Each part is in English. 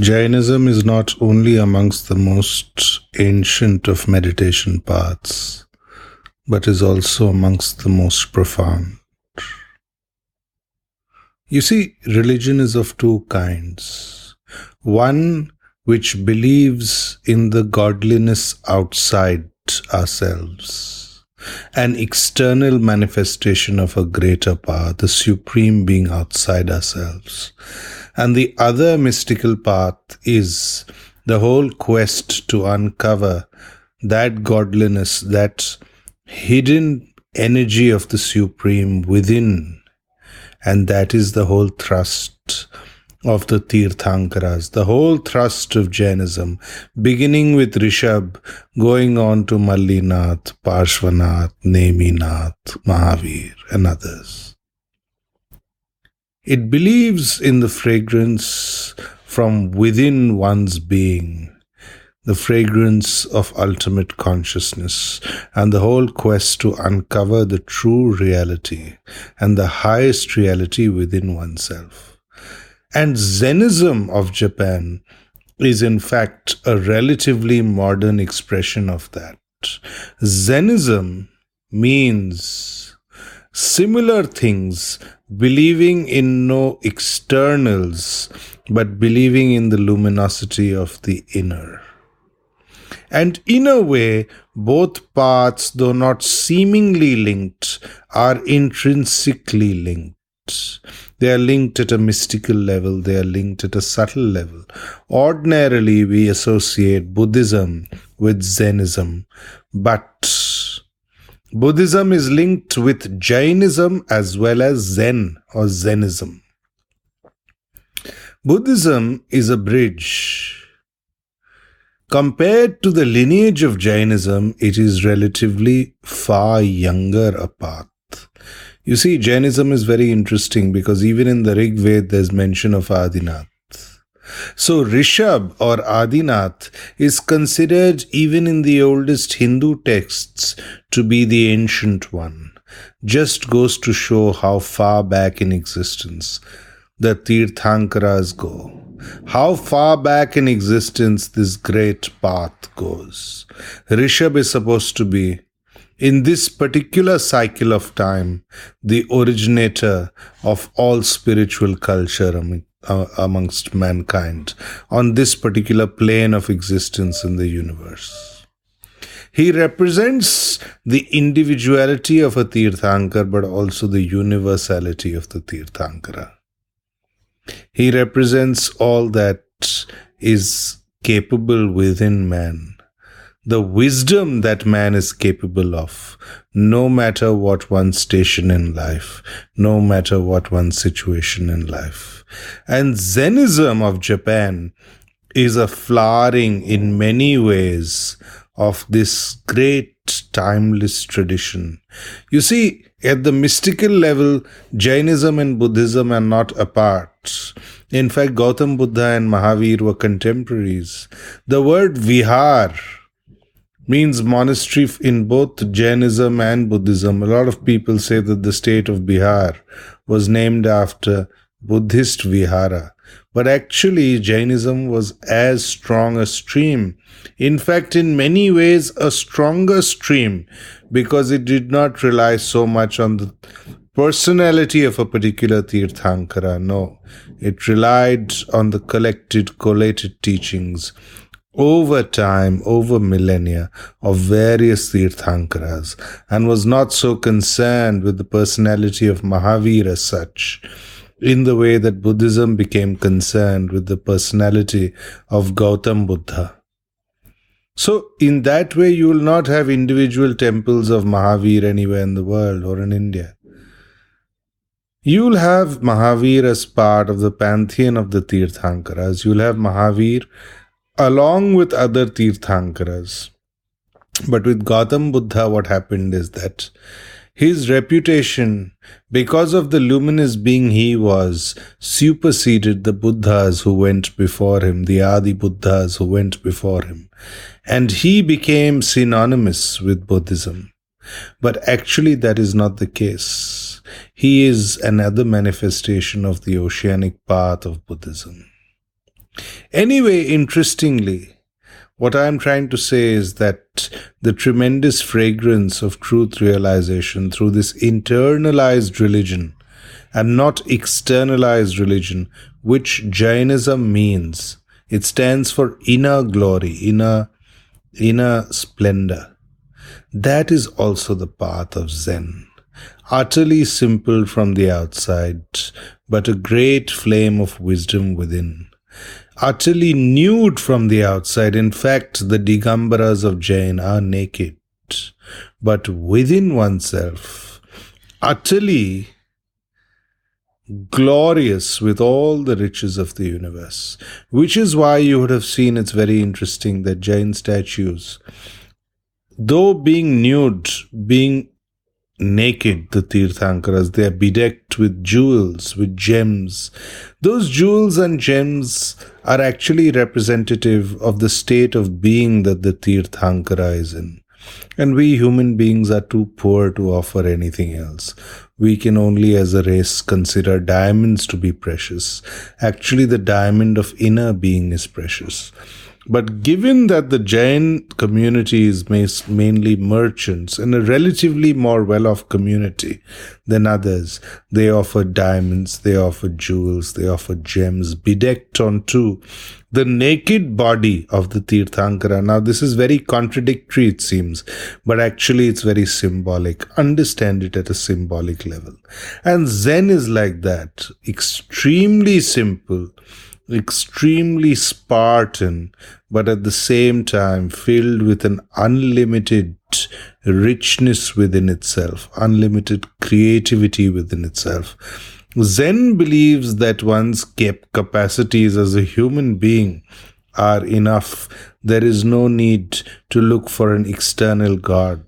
Jainism is not only amongst the most ancient of meditation paths, but is also amongst the most profound. You see, religion is of two kinds. One which believes in the godliness outside ourselves, an external manifestation of a greater power, the supreme being outside ourselves. And the other mystical path is the whole quest to uncover that godliness, that hidden energy of the supreme within. And that is the whole thrust of the tirthankaras, the whole thrust of Jainism, beginning with Rishabh, going on to Mallinath, Parshvanath, Neminath, Mahavir, and others. It believes in the fragrance from within one's being, the fragrance of ultimate consciousness, and the whole quest to uncover the true reality and the highest reality within oneself. And Zennism of Japan is in fact a relatively modern expression of that. Zennism means similar things, believing in no externals, but believing in the luminosity of the inner. And in a way, both paths, though not seemingly linked, are intrinsically linked. They are linked at a mystical level, they are linked at a subtle level. Ordinarily, we associate Buddhism with Zennism, but Buddhism is linked with Jainism as well as Zen or Zennism. Buddhism is a bridge. Compared to the lineage of Jainism, it is relatively far younger a path. You see, Jainism is very interesting because even in the Rig Veda there's mention of Adinath. So Rishabh or Adinath is considered even in the oldest Hindu texts to be the ancient one. Just goes to show how far back in existence the tirthankaras go. How far back in existence this great path goes. Rishabh is supposed to be, in this particular cycle of time, the originator of all spiritual culture amongst mankind, on this particular plane of existence in the universe. He represents the individuality of a tirthankar, but also the universality of the tirthankara. He represents all that is capable within man. The wisdom that man is capable of, no matter what one's station in life, no matter what one's situation in life. And Zennism of Japan is a flowering in many ways of this great timeless tradition. You see, at the mystical level, Jainism and Buddhism are not apart. In fact, Gautam Buddha and Mahavir were contemporaries. The word vihar means monastery in both Jainism and Buddhism. A lot of people say that the state of Bihar was named after Buddhist vihara. But actually, Jainism was as strong a stream. In fact, in many ways, a stronger stream, because it did not rely so much on the personality of a particular tirthankara. No, it relied on the collected, collated teachings over time, over millennia, of various tirthankaras, and was not so concerned with the personality of Mahavir as such, in the way that Buddhism became concerned with the personality of Gautam Buddha. So, in that way, you will not have individual temples of Mahavir anywhere in the world or in India. You will have Mahavir as part of the pantheon of the tirthankaras. You will have Mahavir along with other tirthankaras. But with Gautam Buddha, what happened is that his reputation, because of the luminous being he was, superseded the Buddhas who went before him, the Adi Buddhas who went before him. And he became synonymous with Buddhism. But actually that is not the case. He is another manifestation of the oceanic path of Buddhism. Anyway, interestingly, what I'm trying to say is that the tremendous fragrance of truth realization through this internalized religion and not externalized religion, which Jainism means, it stands for inner glory, inner splendor. That is also the path of Zen. Utterly simple from the outside, but a great flame of wisdom within. Utterly nude from the outside. In fact, the Digambaras of Jain are naked, but within oneself, utterly glorious with all the riches of the universe. Which is why you would have seen, it's very interesting that Jain statues, though being nude, being naked, the tirthankaras, they are bedecked with jewels, with gems. Those jewels and gems are actually representative of the state of being that the tirthankara is in. And we human beings are too poor to offer anything else. We can only as a race consider diamonds to be precious. Actually, the diamond of inner being is precious. But given that the Jain community is mainly merchants and a relatively more well-off community than others, they offer diamonds, they offer jewels, they offer gems bedecked onto the naked body of the tirthankara. Now, this is very contradictory, it seems, but actually it's very symbolic. Understand it at a symbolic level. And Zen is like that, extremely simple, extremely Spartan, but at the same time filled with an unlimited richness within itself, unlimited creativity within itself. Zen believes that one's capacities as a human being are enough. There is no need to look for an external God.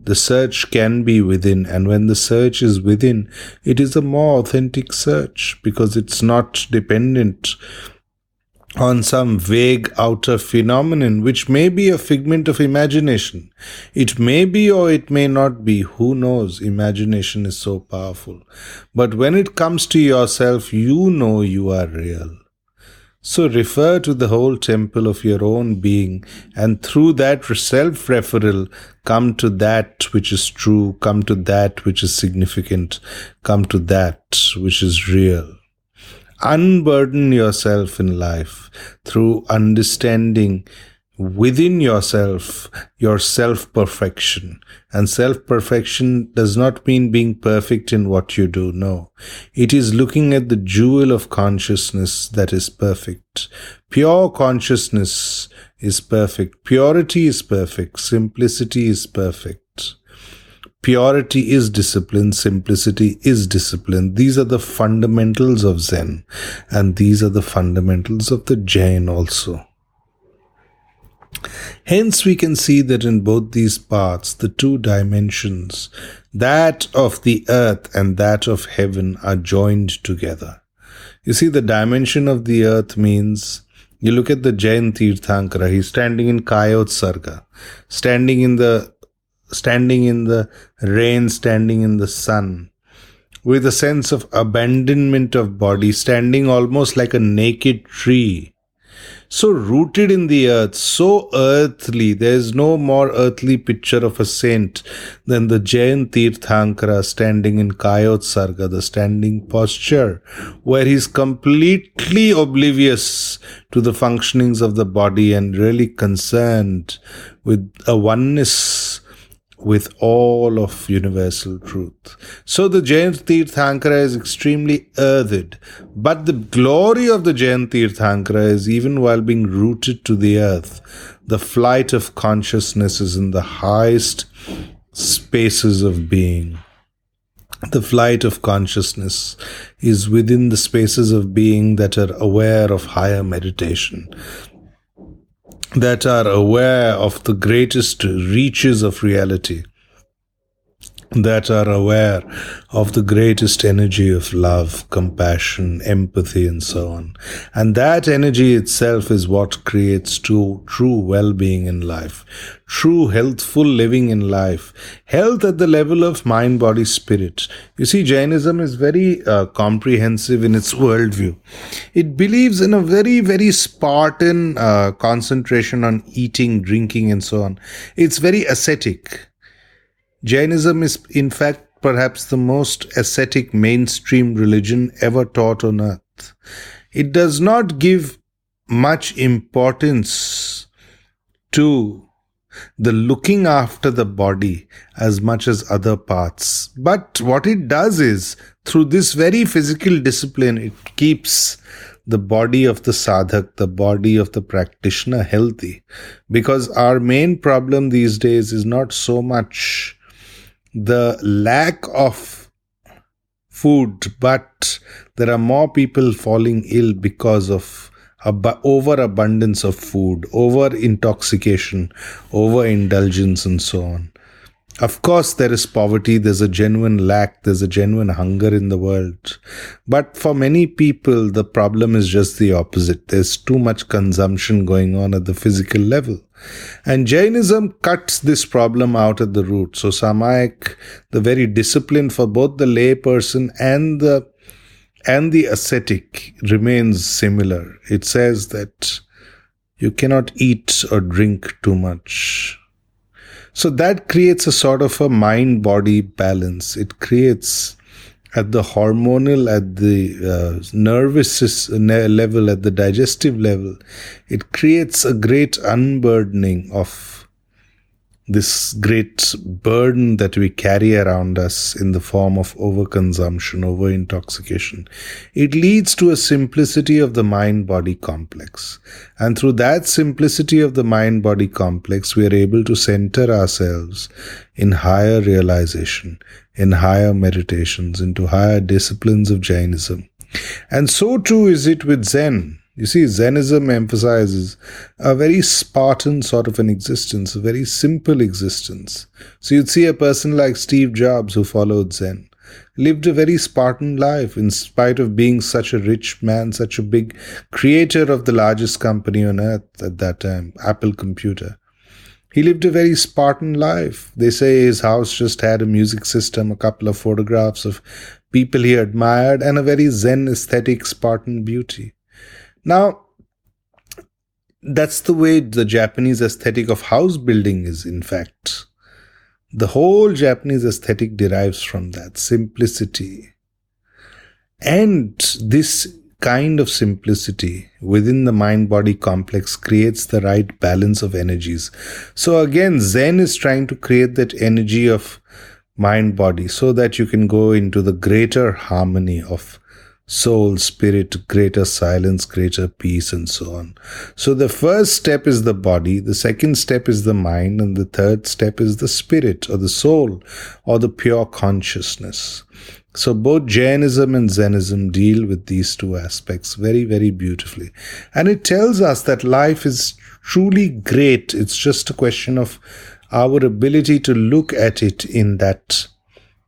The search can be within, and when the search is within, it is a more authentic search because it's not dependent on some vague outer phenomenon which may be a figment of imagination. It may be or it may not be. Who knows? Imagination is so powerful. But when it comes to yourself, you know you are real. So refer to the whole temple of your own being, and through that self-referral, come to that which is true, come to that which is significant, come to that which is real. Unburden yourself in life through understanding within yourself your self-perfection. And self-perfection does not mean being perfect in what you do, no. It is looking at the jewel of consciousness that is perfect. Pure consciousness is perfect. Purity is perfect. Simplicity is perfect. Purity is discipline, simplicity is discipline. These are the fundamentals of Zen, and these are the fundamentals of the Jain also. Hence, we can see that in both these paths, the two dimensions, that of the earth and that of heaven, are joined together. You see, the dimension of the earth means, you look at the Jain Tirthankara, he's standing in Kayotsarga, standing in the rain, standing in the sun, with a sense of abandonment of body, standing almost like a naked tree. So rooted in the earth, so earthly. There is no more earthly picture of a saint than the Jain Tirthankara standing in Kayotsarga, the standing posture, where he is completely oblivious to the functionings of the body and really concerned with a oneness with all of universal truth. So the Jain Tirthankara is extremely earthed, but the glory of the Jain Tirthankara is, even while being rooted to the earth, the flight of consciousness is in the highest spaces of being. The flight of consciousness is within the spaces of being that are aware of higher meditation, that are aware of the greatest reaches of reality. that are aware of the greatest energy of love, compassion, empathy, and so on. And that energy itself is what creates true well-being in life, true healthful living in life, health at the level of mind, body, spirit. You see, Jainism is very comprehensive in its worldview. It believes in a very Spartan concentration on eating, drinking, and so on. It's very ascetic. Jainism is, in fact, perhaps the most ascetic mainstream religion ever taught on earth. It does not give much importance to the looking after the body as much as other paths. But what it does is, through this very physical discipline, it keeps the body of the sadhak, the body of the practitioner healthy. Because our main problem these days is not so much the lack of food, but there are more people falling ill because of overabundance of food, over intoxication, overindulgence, and so on. Of course, there is poverty, there's a genuine lack, there's a genuine hunger in the world. But for many people, the problem is just the opposite. There's too much consumption going on at the physical level. And Jainism cuts this problem out at the root. So Samayik, the very discipline for both the lay person and the ascetic, remains similar. It says that you cannot eat or drink too much. So that creates a sort of a mind-body balance. It creates at the hormonal, at the nervous level, at the digestive level, it creates a great unburdening of this great burden that we carry around us in the form of overconsumption, overintoxication. It leads to a simplicity of the mind-body complex. And through that simplicity of the mind-body complex, we are able to center ourselves in higher realization, in higher meditations, into higher disciplines of Jainism. And so too is it with Zen. You see, Zennism emphasizes a very Spartan sort of an existence, a very simple existence. So you'd see a person like Steve Jobs, who followed Zen, lived a very Spartan life in spite of being such a rich man, such a big creator of the largest company on earth at that time, Apple Computer. He lived a very Spartan life. They say his house just had a music system, a couple of photographs of people he admired, and a very Zen aesthetic Spartan beauty. Now, that's the way the Japanese aesthetic of house building is, in fact. The whole Japanese aesthetic derives from that simplicity. And this kind of simplicity within the mind-body complex creates the right balance of energies. So again, Zen is trying to create that energy of mind-body so that you can go into the greater harmony of soul, spirit, greater silence, greater peace, and so on. So the first step is the body, the second step is the mind, and the third step is the spirit or the soul or the pure consciousness. So both Jainism and Zennism deal with these two aspects very beautifully. And it tells us that life is truly great. It's just a question of our ability to look at it in that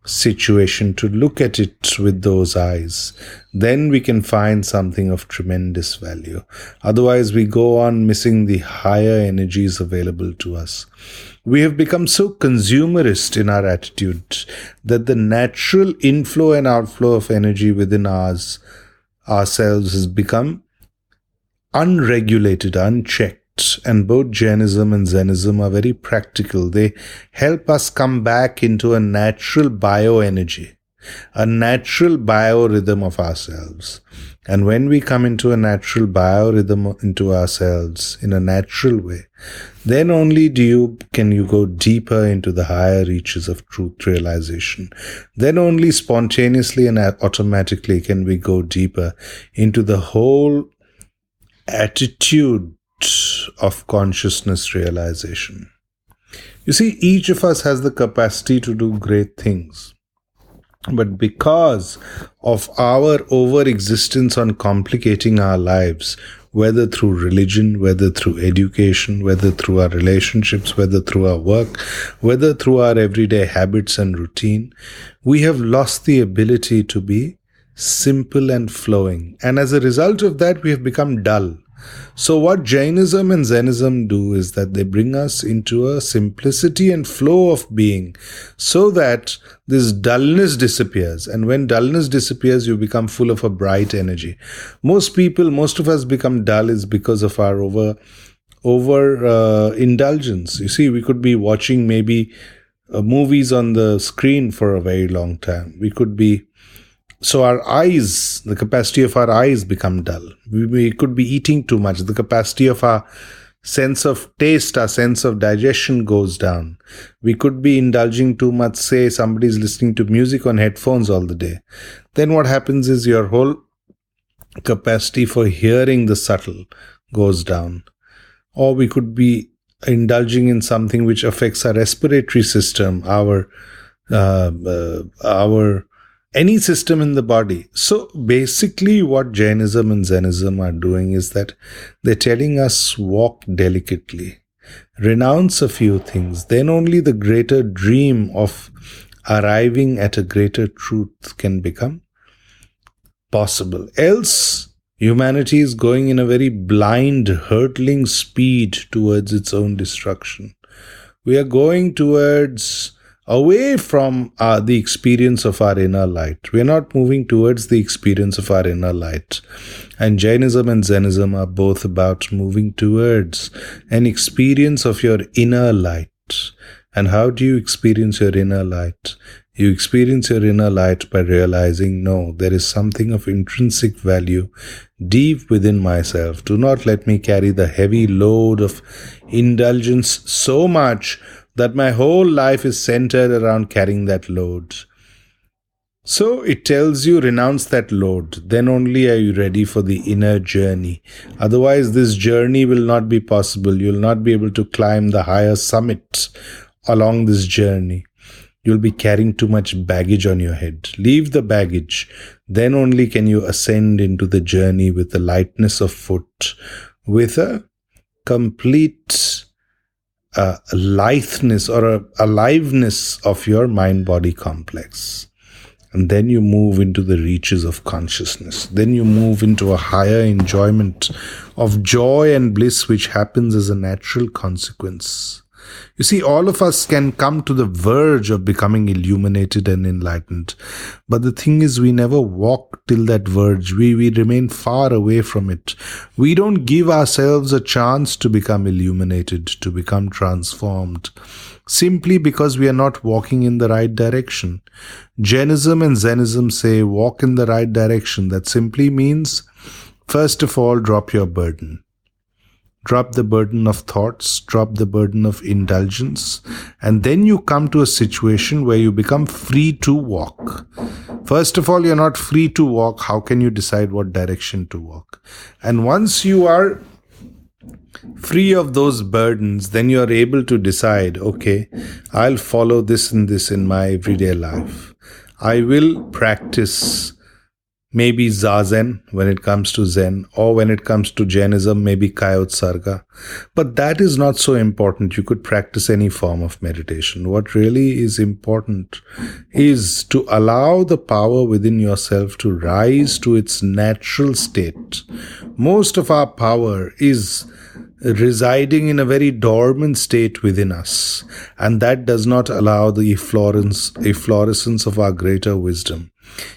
situation, to look at it with those eyes. Then we can find something of tremendous value. Otherwise, we go on missing the higher energies available to us. We have become so consumerist in our attitude that the natural inflow and outflow of energy within ourselves has become unregulated, unchecked. And both Jainism and Zennism are very practical. They help us come back into a natural bioenergy, a natural biorhythm of ourselves. And when we come into a natural biorhythm into ourselves in a natural way, then only can you go deeper into the higher reaches of truth realization. Then only spontaneously and automatically can we go deeper into the whole attitude of consciousness realization. You see, each of us has the capacity to do great things. But because of our over-existence on complicating our lives, whether through religion, whether through education, whether through our relationships, whether through our work, whether through our everyday habits and routine, we have lost the ability to be simple and flowing. And as a result of that, we have become dull. So what Jainism and Zennism do is that they bring us into a simplicity and flow of being so that this dullness disappears. And when dullness disappears, you become full of a bright energy. Most of us become dull is because of our over indulgence. You see, we could be watching maybe movies on the screen for a very long time. So our eyes, the capacity of our eyes become dull. We could be eating too much. The capacity of our sense of taste, our sense of digestion goes down. We could be indulging too much. Say somebody's listening to music on headphones all the day. Then what happens is your whole capacity for hearing the subtle goes down. Or we could be indulging in something which affects our respiratory system, our any system in the body. So basically what Jainism and Zennism are doing is that they're telling us walk delicately, renounce a few things, then only the greater dream of arriving at a greater truth can become possible. Else, humanity is going in a very blind, hurtling speed towards its own destruction. We are going away from the experience of our inner light. We are not moving towards the experience of our inner light. And Jainism and Zennism are both about moving towards an experience of your inner light. And how do you experience your inner light? You experience your inner light by realizing, no, there is something of intrinsic value deep within myself. Do not let me carry the heavy load of indulgence so much that my whole life is centered around carrying that load. So it tells you, renounce that load. Then only are you ready for the inner journey. Otherwise, this journey will not be possible. You will not be able to climb the higher summits along this journey. You'll be carrying too much baggage on your head. Leave the baggage. Then only can you ascend into the journey with the lightness of foot, with a complete litheness or a aliveness of your mind-body complex. And then you move into the reaches of consciousness. Then you move into a higher enjoyment of joy and bliss, which happens as a natural consequence. You see, all of us can come to the verge of becoming illuminated and enlightened. But the thing is, we never walk till that verge. We remain far away from it. We don't give ourselves a chance to become illuminated, to become transformed, simply because we are not walking in the right direction. Jainism and Zennism say, walk in the right direction. That simply means, first of all, drop your burden. Drop the burden of thoughts, drop the burden of indulgence, and then you come to a situation where you become free to walk. First of all, you're not free to walk. How can you decide what direction to walk? And once you are free of those burdens, then you're able to decide, okay, I'll follow this and this in my everyday life. I will practice maybe Zazen when it comes to Zen, or when it comes to Jainism, maybe Kayotsarga. But that is not so important. You could practice any form of meditation. What really is important is to allow the power within yourself to rise to its natural state. Most of our power is residing in a very dormant state within us, and that does not allow the efflorescence of our greater wisdom.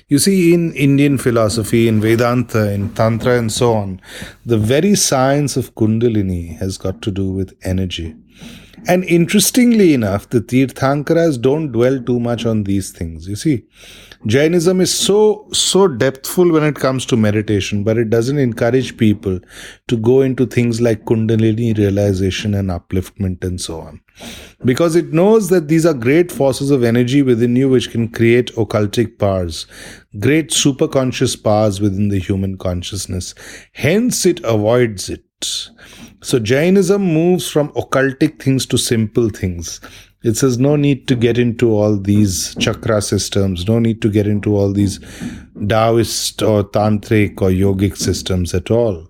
You see, in Indian philosophy, in Vedanta, in Tantra and so on, the very science of Kundalini has got to do with energy. And interestingly enough, the tirthankaras don't dwell too much on these things. You see, Jainism is so depthful when it comes to meditation, but it doesn't encourage people to go into things like Kundalini realization and upliftment and so on. Because it knows that these are great forces of energy within you which can create occultic powers, great superconscious powers within the human consciousness. Hence, it avoids it. So Jainism moves from occultic things to simple things. It says no need to get into all these chakra systems, no need to get into all these Taoist or Tantric or yogic systems at all.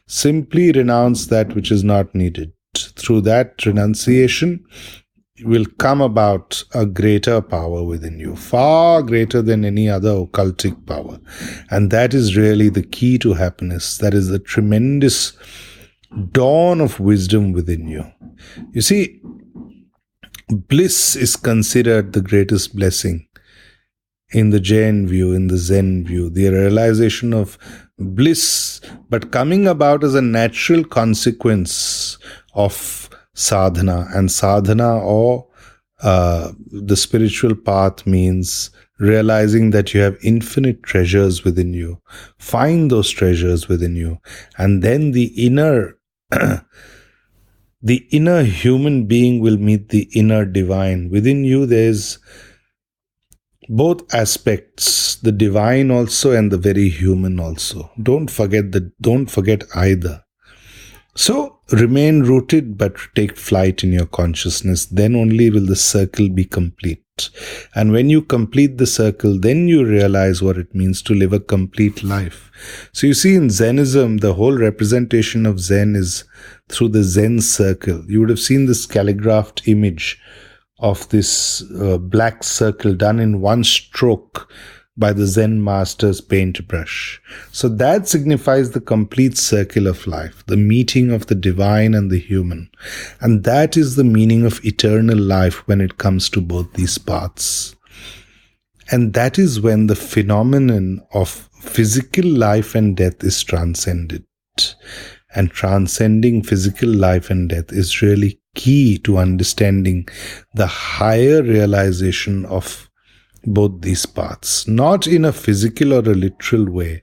Simply renounce that which is not needed. Through that renunciation will come about a greater power within you, far greater than any other occultic power. And that is really the key to happiness. That is the tremendous dawn of wisdom within you. You see, bliss is considered the greatest blessing in the Jain view, in the Zen view, the realization of bliss, but coming about as a natural consequence of sadhana. And sadhana, or the spiritual path, means realizing that you have infinite treasures within you. Find those treasures within you. And then the inner human being will meet the inner divine. Within you there's both aspects, the divine also and the very human also. Don't forget either. So remain rooted but take flight in your consciousness. Then only will the circle be complete. And when you complete the circle, then you realize what it means to live a complete life. So you see, in Zennism, the whole representation of Zen is through the Zen circle. You would have seen this calligraphed image of this black circle done in one stroke by the Zen master's paintbrush. So that signifies the complete circle of life, the meeting of the divine and the human. And that is the meaning of eternal life when it comes to both these paths. And that is when the phenomenon of physical life and death is transcended. And transcending physical life and death is really key to understanding the higher realization of both these paths, not in a physical or a literal way,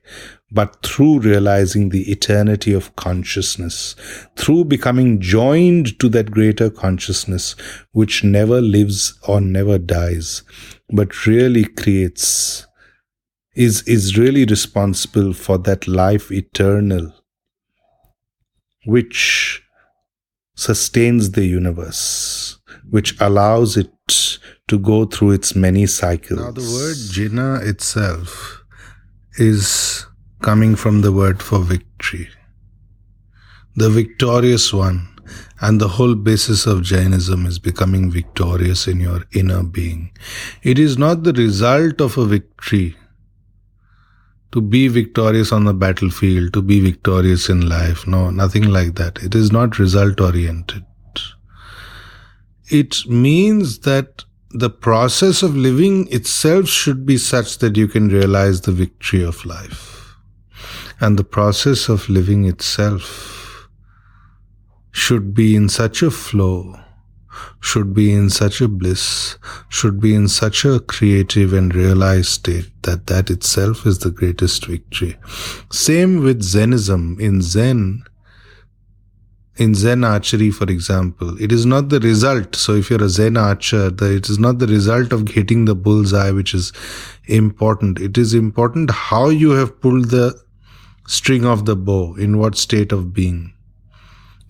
but through realizing the eternity of consciousness, through becoming joined to that greater consciousness which never lives or never dies, but really creates, is really responsible for that life eternal which sustains the universe, which allows it to go through its many cycles. Now the word Jina itself is coming from the word for victory, the victorious one. And the whole basis of Jainism is becoming victorious in your inner being. It is not the result of a victory to be victorious on the battlefield, to be victorious in life. No, nothing like that. It is not result-oriented. It means that the process of living itself should be such that you can realize the victory of life. And the process of living itself should be in such a flow, should be in such a bliss, should be in such a creative and realized state that that itself is the greatest victory. Same with Zennism. In Zen archery, for example, it is not the result. So if you're a Zen archer, it is not the result of hitting the bullseye which is important. It is important how you have pulled the string of the bow, in what state of being.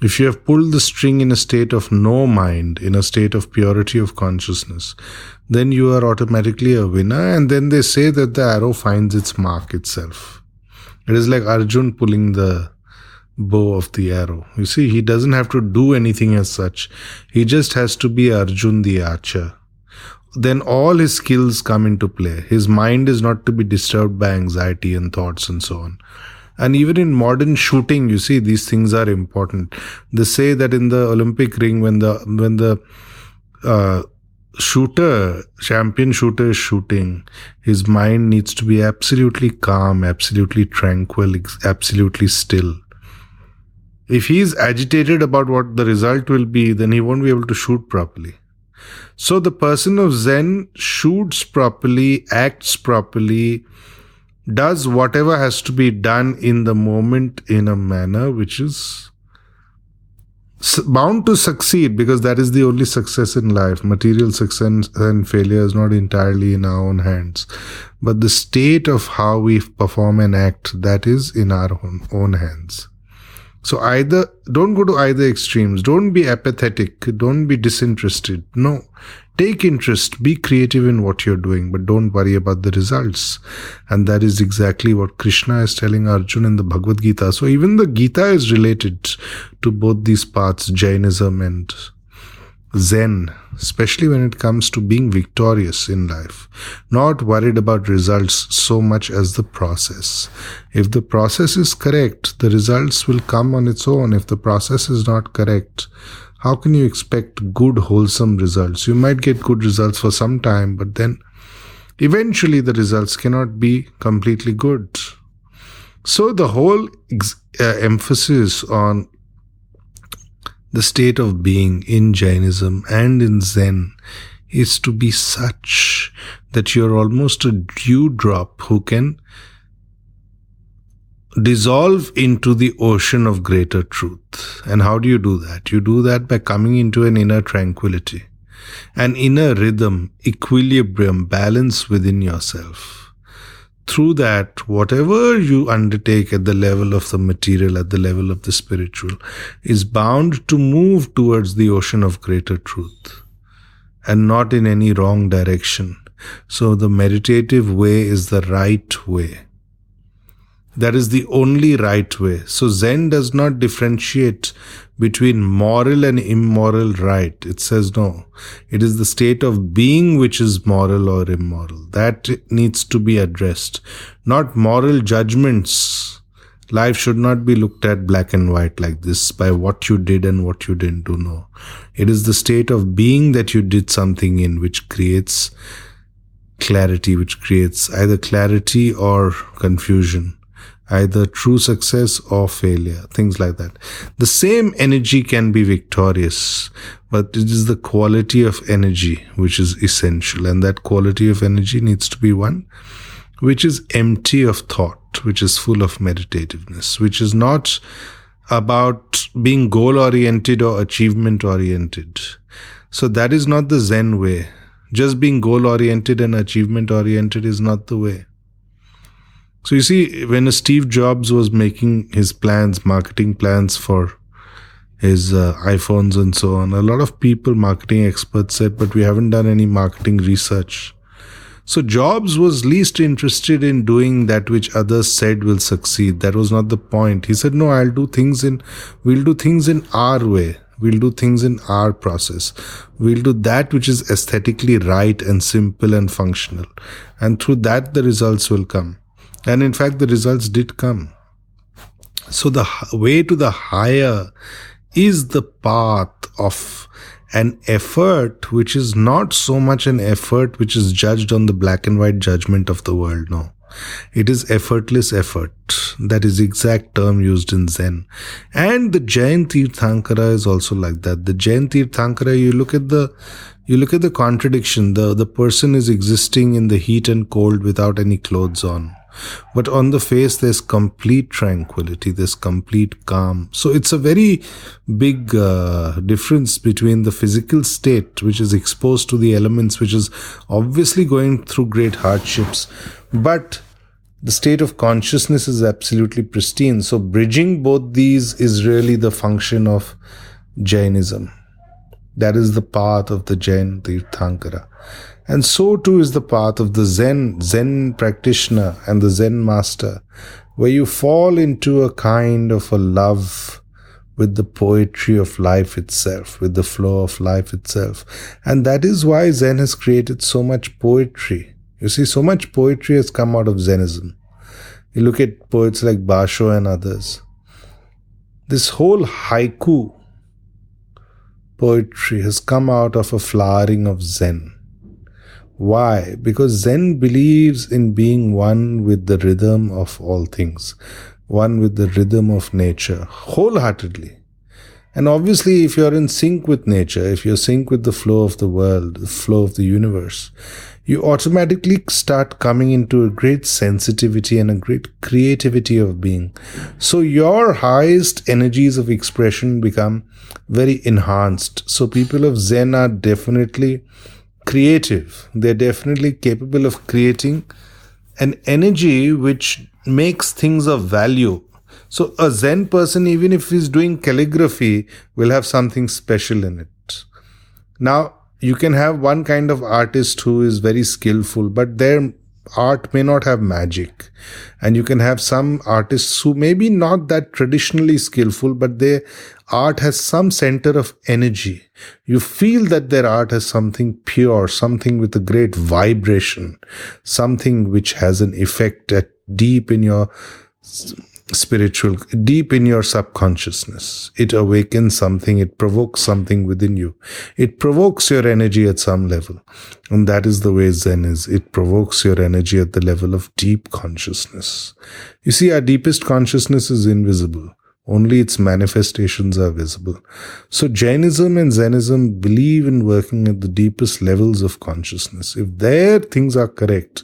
If you have pulled the string in a state of no mind, in a state of purity of consciousness, then you are automatically a winner. And then they say that the arrow finds its mark itself. It is like Arjun pulling the bow of the arrow. You see, he doesn't have to do anything as such. He just has to be Arjun the archer. Then all his skills come into play. His mind is not to be disturbed by anxiety and thoughts and so on. And even in modern shooting, you see, these things are important. They say that in the Olympic ring, when the champion shooter is shooting, his mind needs to be absolutely calm, absolutely tranquil, absolutely still. If he is agitated about what the result will be, then he won't be able to shoot properly. So the person of Zen shoots properly, acts properly, does whatever has to be done in the moment in a manner which is bound to succeed, because that is the only success in life. Material success and failure is not entirely in our own hands. But the state of how we perform and act, that is in our own hands. So don't go to either extremes. Don't be apathetic. Don't be disinterested. No. Take interest. Be creative in what you're doing, but don't worry about the results. And that is exactly what Krishna is telling Arjuna in the Bhagavad Gita. So even the Gita is related to both these paths, Jainism and Zen, especially when it comes to being victorious in life. Not worried about results so much as the process. If the process is correct, the results will come on its own. If the process is not correct, how can you expect good, wholesome results? You might get good results for some time, but then eventually the results cannot be completely good. So the whole emphasis on the state of being in Jainism and in Zen is to be such that you're almost a dewdrop who can dissolve into the ocean of greater truth. And how do you do that? You do that by coming into an inner tranquility, an inner rhythm, equilibrium, balance within yourself. Through that, whatever you undertake at the level of the material, at the level of the spiritual, is bound to move towards the ocean of greater truth and not in any wrong direction. So the meditative way is the right way. That is the only right way. So Zen does not differentiate between moral and immoral right. It says no. It is the state of being which is moral or immoral. That needs to be addressed. Not moral judgments. Life should not be looked at black and white like this by what you did and what you didn't do. No. It is the state of being that you did something in which creates clarity, which creates either clarity or confusion, either true success or failure, things like that. The same energy can be victorious, but it is the quality of energy which is essential. And that quality of energy needs to be one which is empty of thought, which is full of meditativeness, which is not about being goal-oriented or achievement-oriented. So that is not the Zen way. Just being goal-oriented and achievement-oriented is not the way. So you see, when Steve Jobs was making his plans, marketing plans for his iPhones and so on, a lot of people, marketing experts said, but we haven't done any marketing research. So Jobs was least interested in doing that which others said will succeed. That was not the point. He said, no, we'll do things in our way. We'll do things in our process. We'll do that which is aesthetically right and simple and functional. And through that, the results will come. And in fact, the results did come. So the way to the higher is the path of an effort which is not so much an effort which is judged on the black and white judgment of the world. No. It is effortless effort. That is the exact term used in Zen. And the Jain tirthankara is also like that. The Jain tirthankara, you look at the contradiction. The person is existing in the heat and cold without any clothes on. But on the face, there's complete tranquility, there's complete calm. So it's a very big difference between the physical state, which is exposed to the elements, which is obviously going through great hardships. But the state of consciousness is absolutely pristine. So bridging both these is really the function of Jainism. That is the path of the Jain tirthankara. And so too is the path of the Zen practitioner and the Zen master, where you fall into a kind of a love with the poetry of life itself, with the flow of life itself. And that is why Zen has created so much poetry. You see, so much poetry has come out of Zennism. You look at poets like Basho and others. This whole haiku poetry has come out of a flowering of Zen. Why? Because Zen believes in being one with the rhythm of all things, one with the rhythm of nature, wholeheartedly. And obviously, if you're in sync with nature, if you're in sync with the flow of the world, the flow of the universe, you automatically start coming into a great sensitivity and a great creativity of being. So your highest energies of expression become very enhanced. So people of Zen are definitely creative. They're definitely capable of creating an energy which makes things of value. So a Zen person, even if he's doing calligraphy, will have something special in it. Now, you can have one kind of artist who is very skillful, but their art may not have magic. And you can have some artists who may be not that traditionally skillful, but their art has some center of energy. You feel that their art has something pure, something with a great vibration, something which has an effect at deep in your spiritual, deep in your subconsciousness. It awakens something, it provokes something within you. It provokes your energy at some level. And that is the way Zen is. It provokes your energy at the level of deep consciousness. You see, our deepest consciousness is invisible. Only its manifestations are visible. So Jainism and Zennism believe in working at the deepest levels of consciousness. If their things are correct,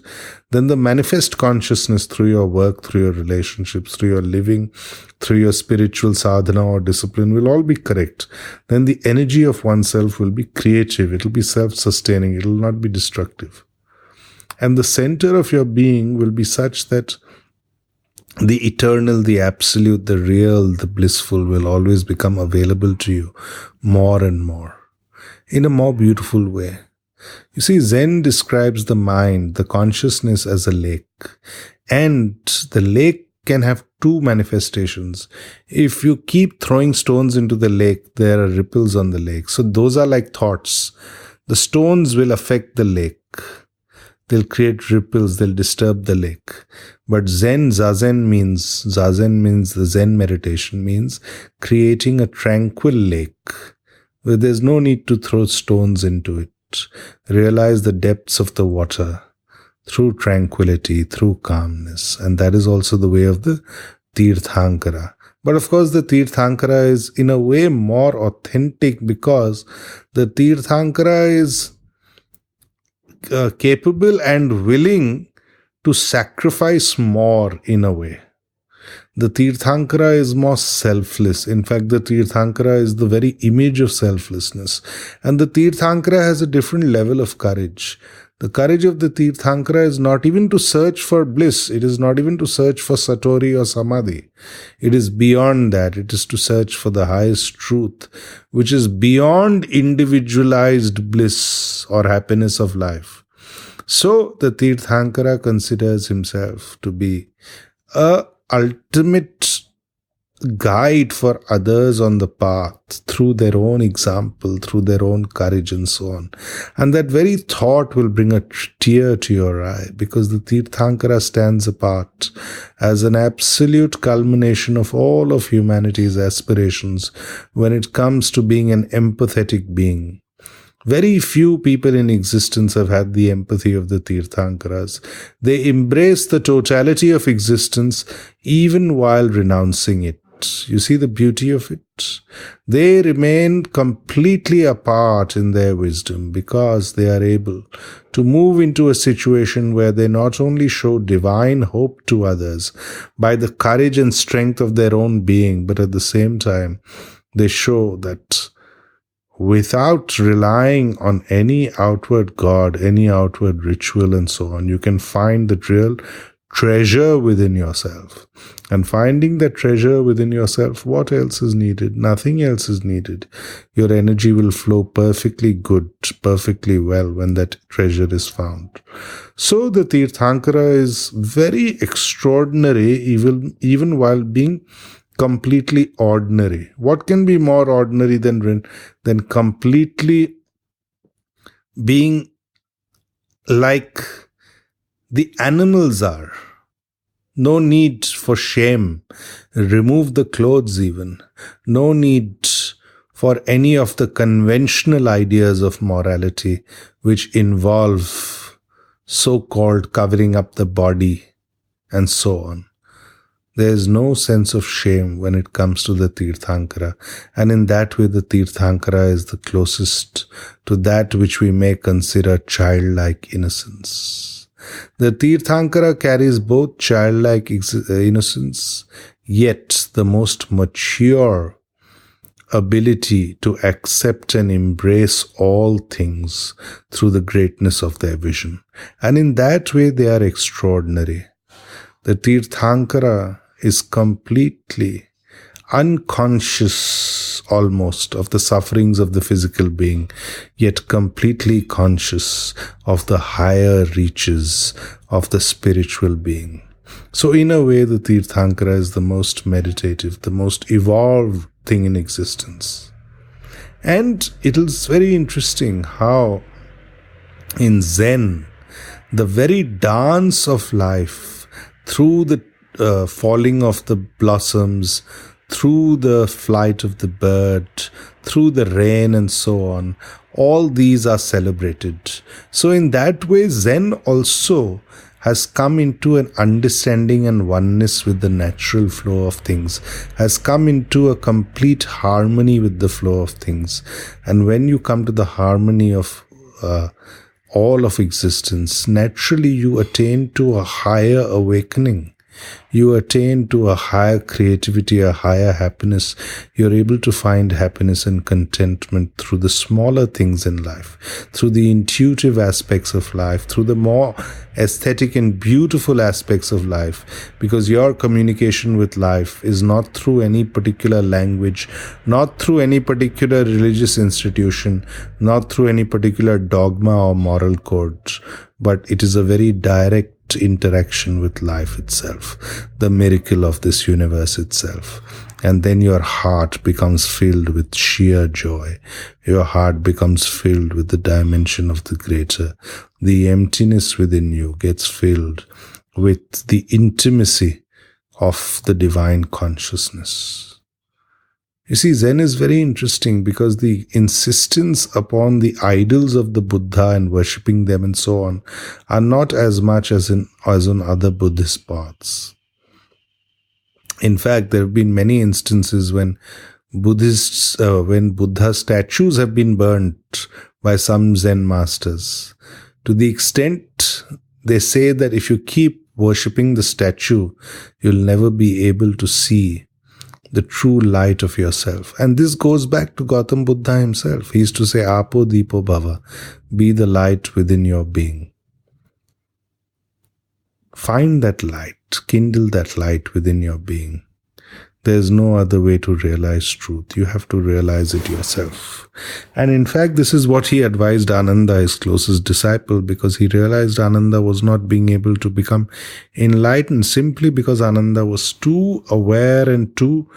then the manifest consciousness through your work, through your relationships, through your living, through your spiritual sadhana or discipline will all be correct. Then the energy of oneself will be creative. It will be self-sustaining. It will not be destructive. And the center of your being will be such that the eternal, the absolute, the real, the blissful will always become available to you more and more in a more beautiful way. You see, Zen describes the mind, the consciousness as a lake. And the lake can have two manifestations. If you keep throwing stones into the lake, there are ripples on the lake. So those are like thoughts. The stones will affect the lake. They'll create ripples, they'll disturb the lake. But Zazen means the Zen meditation means creating a tranquil lake where there's no need to throw stones into it. Realize the depths of the water through tranquility, through calmness. And that is also the way of the tirthankara. But of course, the tirthankara is in a way more authentic because the tirthankara is capable and willing to sacrifice more in a way. The tirthankara is more selfless. In fact, the tirthankara is the very image of selflessness. And the tirthankara has a different level of courage. The courage of the tirthankara is not even to search for bliss. It is not even to search for satori or samadhi. It is beyond that. It is to search for the highest truth, which is beyond individualized bliss or happiness of life. So the tirthankara considers himself to be a ultimate guide for others on the path through their own example, through their own courage and so on. And that very thought will bring a tear to your eye because the tirthankara stands apart as an absolute culmination of all of humanity's aspirations when it comes to being an empathetic being. Very few people in existence have had the empathy of the tirthankaras. They embrace the totality of existence even while renouncing it. You see the beauty of it? They remain completely apart in their wisdom because they are able to move into a situation where they not only show divine hope to others by the courage and strength of their own being, but at the same time, they show that without relying on any outward god, any outward ritual and so on, you can find the real treasure within yourself. And finding that treasure within yourself, what else is needed? Nothing else is needed. Your energy will flow perfectly good, perfectly well when that treasure is found. So the tirthankara is very extraordinary even while being completely ordinary. What can be more ordinary than completely being like the animals are? No need for shame. Remove the clothes even. No need for any of the conventional ideas of morality which involve so-called covering up the body and so on. There is no sense of shame when it comes to the tirthankara. And in that way, the tirthankara is the closest to that which we may consider childlike innocence. The tirthankara carries both childlike innocence, yet the most mature ability to accept and embrace all things through the greatness of their vision. And in that way, they are extraordinary. The tirthankara is completely unconscious almost of the sufferings of the physical being, yet completely conscious of the higher reaches of the spiritual being. So in a way, the tirthankara is the most meditative, the most evolved thing in existence. And it is very interesting how in Zen, the very dance of life, through the falling of the blossoms, through the flight of the bird, through the rain and so on, all these are celebrated. So in that way, Zen also has come into an understanding and oneness with the natural flow of things, has come into a complete harmony with the flow of things. And when you come to the harmony of all of existence, naturally you attain to a higher awakening. You attain to a higher creativity, a higher happiness. You're able to find happiness and contentment through the smaller things in life, through the intuitive aspects of life, through the more aesthetic and beautiful aspects of life, because your communication with life is not through any particular language, not through any particular religious institution, not through any particular dogma or moral code, but it is a very direct interaction with life itself, the miracle of this universe itself. And then your heart becomes filled with sheer joy. Your heart becomes filled with the dimension of the greater. The emptiness within you gets filled with the intimacy of the divine consciousness. You see, Zen is very interesting because the insistence upon the idols of the Buddha and worshipping them and so on are not as much as on other Buddhist paths. In fact, there have been many instances when when Buddha statues have been burnt by some Zen masters, to the extent they say that if you keep worshipping the statue, you'll never be able to see the true light of yourself. And this goes back to Gautam Buddha himself. He used to say, Apo Dipo Bhava, be the light within your being. Find that light, kindle that light within your being. There's no other way to realize truth. You have to realize it yourself. And in fact, this is what he advised Ananda, his closest disciple, because he realized Ananda was not being able to become enlightened simply because Ananda was too aware and too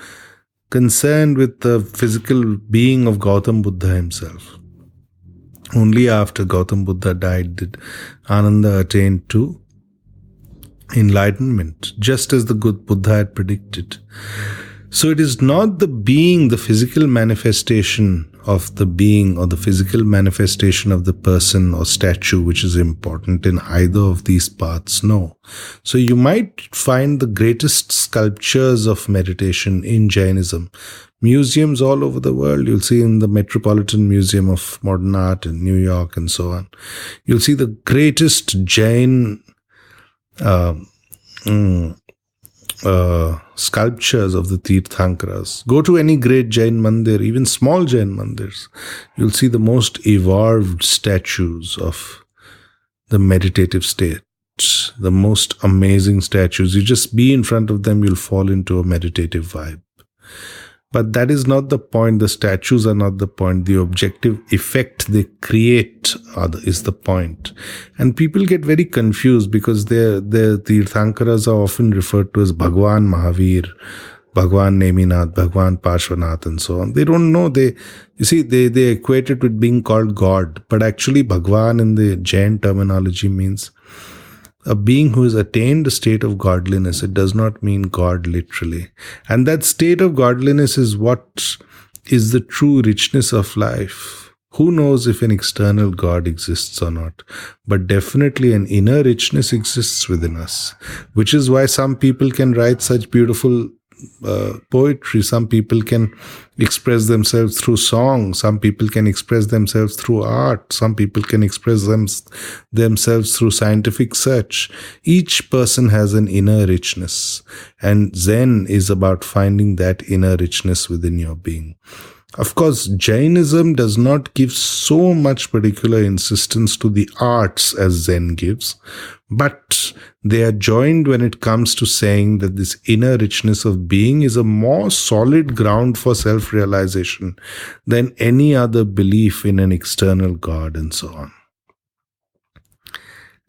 concerned with the physical being of Gautam Buddha himself. Only after Gautam Buddha died did Ananda attain to enlightenment, just as the good Buddha had predicted. So it is not the being, the physical manifestation of the being or the physical manifestation of the person or statue which is important in either of these paths. No. So you might find the greatest sculptures of meditation in Jainism. Museums all over the world. You'll see in the Metropolitan Museum of Modern Art in New York and so on. You'll see the greatest Jain sculptures of the tirthankaras. Go to any great Jain mandir, even small Jain mandirs. You'll see the most evolved statues of the meditative state, the most amazing statues. You just be in front of them, you'll fall into a meditative vibe. But that is not the point. The statues are not the point. The objective effect they create is the point. And people get very confused because the tirthankaras are often referred to as Bhagwan Mahavir, Bhagwan Neminath, Bhagwan Parshvanath and so on. They don't know. They equate it with being called God. But actually Bhagwan in the Jain terminology means a being who has attained a state of godliness. It does not mean God literally. And that state of godliness is what is the true richness of life. Who knows if an external God exists or not? But definitely an inner richness exists within us, which is why some people can write such beautiful poetry. Some people can express themselves through song. Some people can express themselves through art. Some people can express themselves through scientific search. Each person has an inner richness, and Zen is about finding that inner richness within your being. Of course, Jainism does not give so much particular insistence to the arts as Zen gives, but they are joined when it comes to saying that this inner richness of being is a more solid ground for self-realization than any other belief in an external God and so on.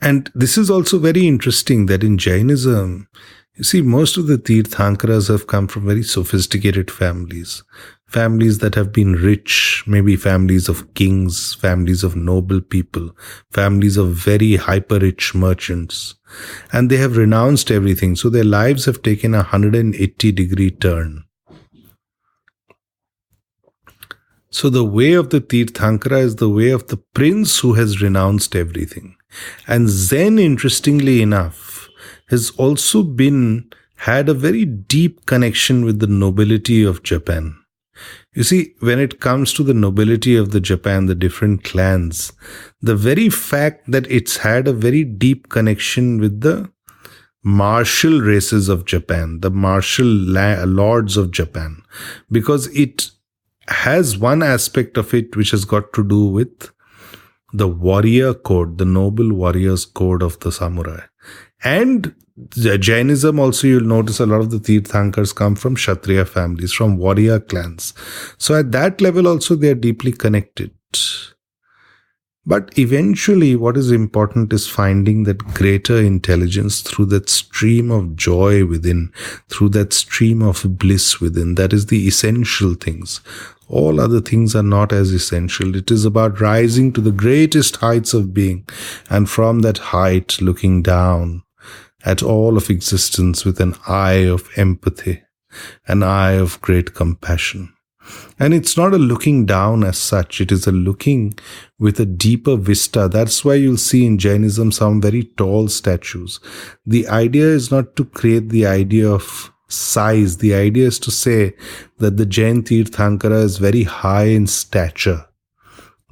And this is also very interesting that in Jainism, you see, most of the tirthankaras have come from very sophisticated families. Families that have been rich, maybe families of kings, families of noble people, families of very hyper-rich merchants. And they have renounced everything. So their lives have taken a 180-degree turn. So the way of the tirthankara is the way of the prince who has renounced everything. And Zen, interestingly enough, has also had a very deep connection with the nobility of Japan. You see, when it comes to the nobility of the Japan, the different clans, the very fact that it's had a very deep connection with the martial races of Japan, the martial lords of Japan, because it has one aspect of it which has got to do with the warrior code, the noble warrior's code of the samurai. And Jainism also, you'll notice a lot of the tirthankars come from Kshatriya families, from warrior clans. So at that level also they are deeply connected. But eventually what is important is finding that greater intelligence through that stream of joy within, through that stream of bliss within. That is the essential things. All other things are not as essential. It is about rising to the greatest heights of being, and from that height looking down at all of existence with an eye of empathy, an eye of great compassion. And it's not a looking down as such, it is a looking with a deeper vista. That's why you'll see in Jainism some very tall statues. The idea is not to create the idea of size. The idea is to say that the Jain tirthankara is very high in stature.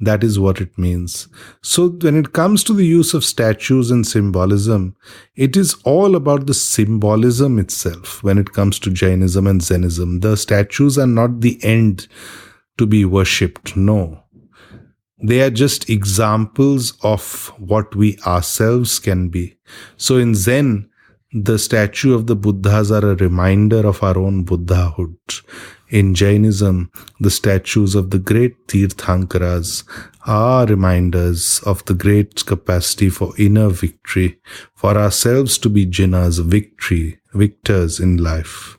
That is what it means. So when it comes to the use of statues and symbolism, it is all about the symbolism itself. When it comes to Jainism and Zennism, the statues are not the end to be worshipped. No. They are just examples of what we ourselves can be. So in Zen, the statue of the Buddhas are a reminder of our own Buddhahood. In Jainism, the statues of the great tirthankaras are reminders of the great capacity for inner victory, for ourselves to be jinas, victors in life.